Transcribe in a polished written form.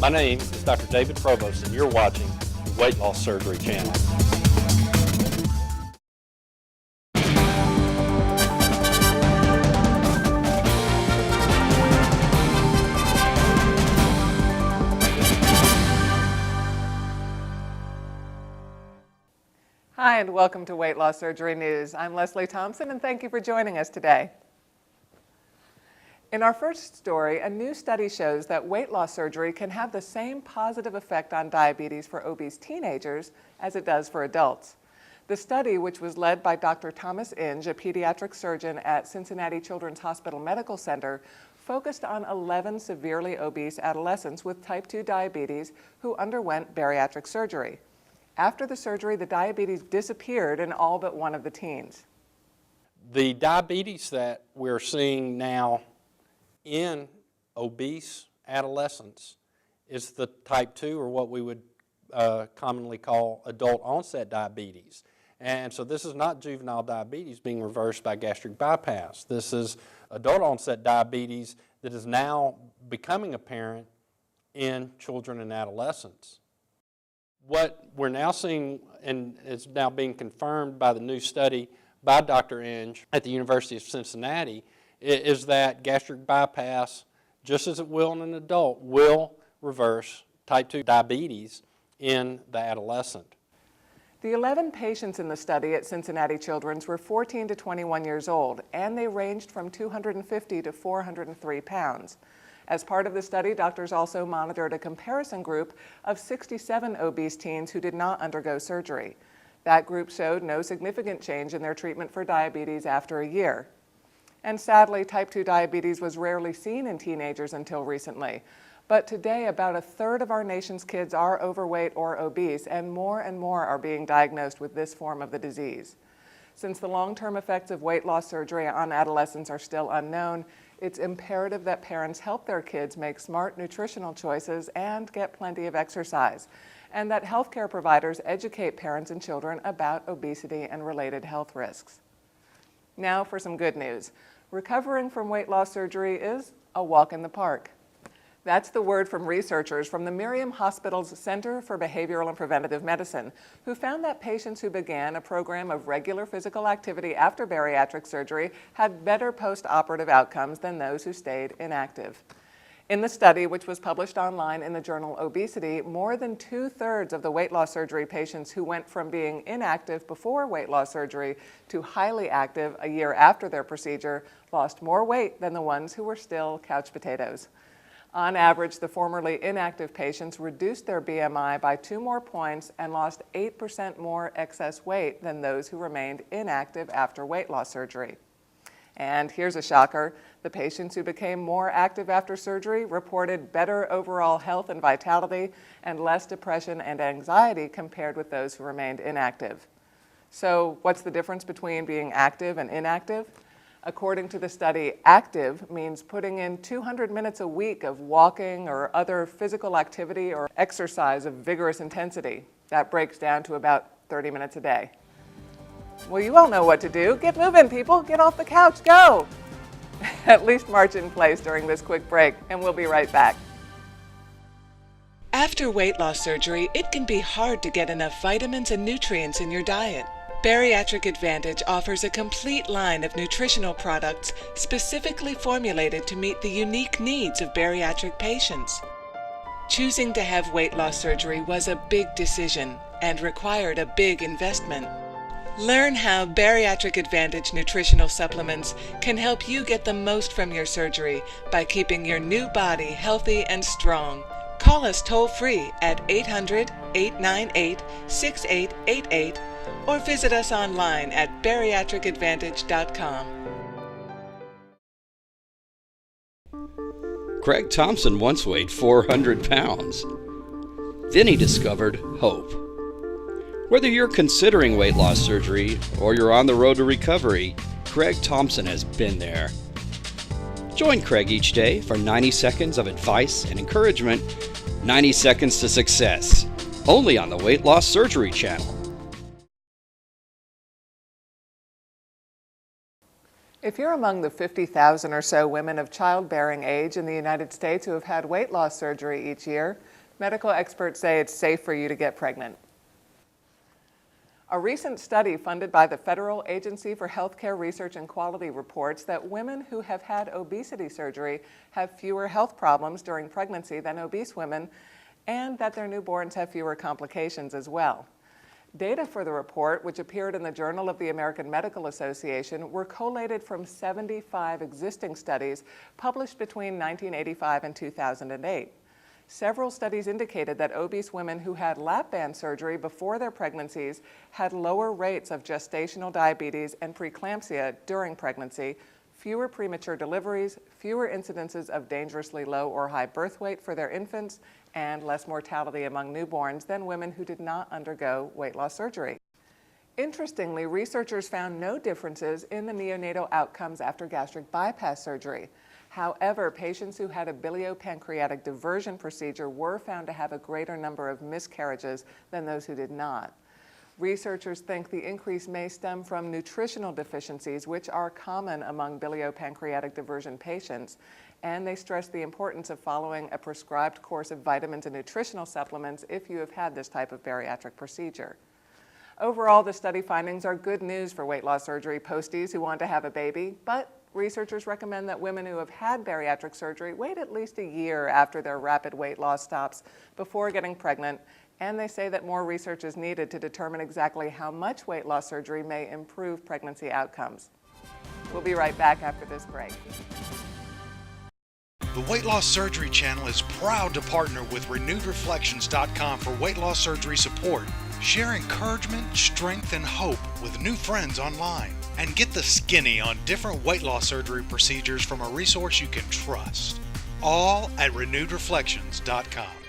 My name is Dr. David Provost, and you're watching the Weight Loss Surgery channel. Hi, and welcome to Weight Loss Surgery News. I'm Leslie Thompson, and thank you for joining us today. In our first story, a new study shows that weight loss surgery can have the same positive effect on diabetes for obese teenagers as it does for adults. The study, which was led by Dr. Thomas Inge, a pediatric surgeon at Cincinnati Children's Hospital Medical Center, focused on 11 severely obese adolescents with type 2 diabetes who underwent bariatric surgery. After the surgery, the diabetes disappeared in all but one of the teens. The diabetes that we're seeing now in obese adolescents is the type 2, or what we would commonly call adult-onset diabetes. And so this is not juvenile diabetes being reversed by gastric bypass. This is adult-onset diabetes that is now becoming apparent in children and adolescents. What we're now seeing, and it's now being confirmed by the new study by Dr. Inge at the University of Cincinnati, is that gastric bypass, just as it will in an adult, will reverse type 2 diabetes in the adolescent. The 11 patients in the study at Cincinnati Children's were 14 to 21 years old, and they ranged from 250 to 403 pounds. As part of the study, doctors also monitored a comparison group of 67 obese teens who did not undergo surgery. That group showed no significant change in their treatment for diabetes after a year. And sadly, type 2 diabetes was rarely seen in teenagers until recently. But today, about a third of our nation's kids are overweight or obese, and more are being diagnosed with this form of the disease. Since the long-term effects of weight loss surgery on adolescents are still unknown, it's imperative that parents help their kids make smart nutritional choices and get plenty of exercise, and that healthcare providers educate parents and children about obesity and related health risks. Now for some good news. Recovering from weight loss surgery is a walk in the park. That's the word from researchers from the Miriam Hospital's Center for Behavioral and Preventative Medicine, who found that patients who began a program of regular physical activity after bariatric surgery had better post-operative outcomes than those who stayed inactive. In the study, which was published online in the journal Obesity, more than 2/3 of the weight loss surgery patients who went from being inactive before weight loss surgery to highly active a year after their procedure lost more weight than the ones who were still couch potatoes. On average, the formerly inactive patients reduced their BMI by 2 more points and lost 8% more excess weight than those who remained inactive after weight loss surgery. And here's a shocker, the patients who became more active after surgery reported better overall health and vitality and less depression and anxiety compared with those who remained inactive. So what's the difference between being active and inactive? According to the study, active means putting in 200 minutes a week of walking or other physical activity or exercise of vigorous intensity. That breaks down to about 30 minutes a day. Well, you all know what to do. Get moving, people. Get off the couch. Go. At least march in place during this quick break, and we'll be right back. After weight loss surgery, it can be hard to get enough vitamins and nutrients in your diet. Bariatric Advantage offers a complete line of nutritional products specifically formulated to meet the unique needs of bariatric patients. Choosing to have weight loss surgery was a big decision and required a big investment. Learn how Bariatric Advantage nutritional supplements can help you get the most from your surgery by keeping your new body healthy and strong. Call us toll-free at 800-898-6888 or visit us online at bariatricadvantage.com. Craig Thompson once weighed 400 pounds. Then he discovered hope. Whether you're considering weight loss surgery or you're on the road to recovery, Craig Thompson has been there. Join Craig each day for 90 seconds of advice and encouragement, 90 seconds to success, only on the Weight Loss Surgery channel. If you're among the 50,000 or so women of childbearing age in the United States who have had weight loss surgery each year, medical experts say it's safe for you to get pregnant. A recent study funded by the Federal Agency for Healthcare Research and Quality reports that women who have had obesity surgery have fewer health problems during pregnancy than obese women, and that their newborns have fewer complications as well. Data for the report, which appeared in the Journal of the American Medical Association, were collated from 75 existing studies published between 1985 and 2008. Several studies indicated that obese women who had lap band surgery before their pregnancies had lower rates of gestational diabetes and preeclampsia during pregnancy, fewer premature deliveries, fewer incidences of dangerously low or high birth weight for their infants, and less mortality among newborns than women who did not undergo weight loss surgery. Interestingly, researchers found no differences in the neonatal outcomes after gastric bypass surgery. However, patients who had a biliopancreatic diversion procedure were found to have a greater number of miscarriages than those who did not. Researchers think the increase may stem from nutritional deficiencies, which are common among biliopancreatic diversion patients, and they stress the importance of following a prescribed course of vitamins and nutritional supplements if you have had this type of bariatric procedure. Overall, the study findings are good news for weight loss surgery posties who want to have a baby, but researchers recommend that women who have had bariatric surgery wait at least a year after their rapid weight loss stops before getting pregnant, and they say that more research is needed to determine exactly how much weight loss surgery may improve pregnancy outcomes. We'll be right back after this break. The Weight Loss Surgery Channel is proud to partner with RenewedReflections.com for weight loss surgery support. Share encouragement, strength, and hope with new friends online. And get the skinny on different weight loss surgery procedures from a resource you can trust. All at RenewedReflections.com.